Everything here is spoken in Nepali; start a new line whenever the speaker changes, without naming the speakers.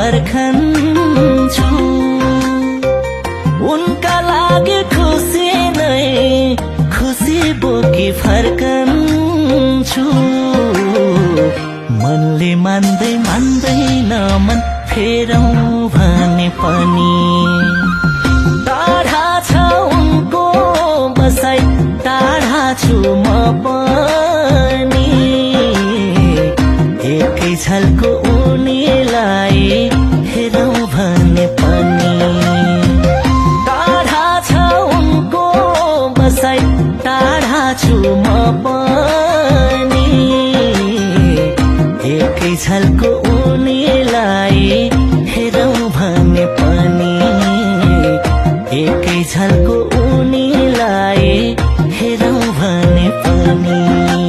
फर्कन्छु उनका लागि खुसी नै खुसी बोकी फर्कन्छु मनले मान्दैन मन फेरौं भने पनि टाढा छ उनको बसाई टाढा छु म पनि एकै झल्को उनीलाई हेरौं भने पनि टाढा छ उनको बसाई टाढा छु म पनि एकै झल्को उनीलाई हेरौं भने पनि एकै झल्को